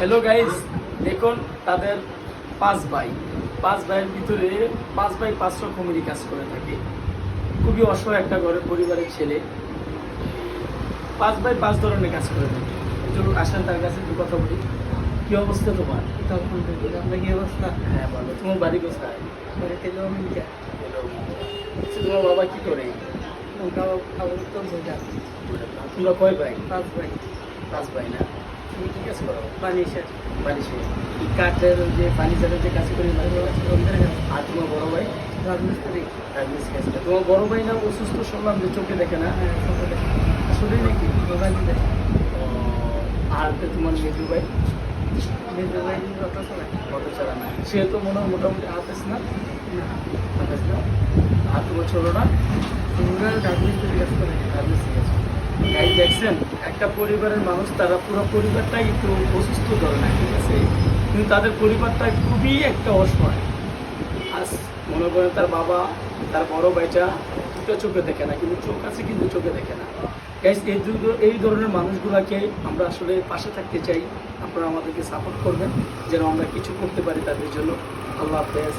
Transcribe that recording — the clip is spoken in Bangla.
হ্যালো গাইস, দেখুন তাদের পাঁচ ভাইয়ের ভিতরে 5 ভাই 5 রকমেরই কাজ করে থাকে। খুবই অসহায় একটা ঘরের পরিবারের ছেলে। 5 ভাই 5 ধরনের কাজ করে থাকে। একটু আসেন তার কাছে একটু কথা বলি। কি অবস্থা তোমার? আপনার কি অবস্থা? হ্যাঁ ভালো। তোমার বাড়ি কোথায়? বাড়িতে আমেরিকা। আচ্ছা, তোমার বাবা কি করে? তোমরা কয় ভাই? 5 ভাই। 5 ভাই না? তুমি কি কাজ করো? ফার্নিচার। বালিশে কাঠের যে ফার্নিচারের যে কাজ করি আর তোমার বড় ভাই? রাজমিস্ত্রি। তোমার বড় ভাই না অসুস্থ শুনলাম যে চোখে দেখে না? হ্যাঁ, ছোট ভাই। আসলে নাকি? মোবাইল দেয়। আর তোমার মেজু ভাই? মেজো ভাই অটো চালায়। অটো চালানো। সে তো মনে হয় মোটামুটি হাফেজ না? না, হাফেজ না? আর তোমার ছোটটা? তোমরা রাজমিস্ত্রি কাজ করে। গাইজ দেখছেন, একটা পরিবারের মানুষ তারা পুরো পরিবারটাই একটু অসুস্থ ধরনের, ঠিক আছে, কিন্তু তাদের পরিবারটা খুবই একটা অসহায়। আজ মনে করেন তার বাবা, তার বড় ভাইটা দুটো চোখে দেখে না, কিন্তু চোখ আছে কিন্তু চোখে দেখে না। গাইজ এই ধরনের মানুষগুলোকে আমরা আসলে পাশে থাকতে চাই। আপনারা আমাদেরকে সাপোর্ট করবেন যেন আমরা কিছু করতে পারি তাদের জন্য। আল্লাহ হাফেজ।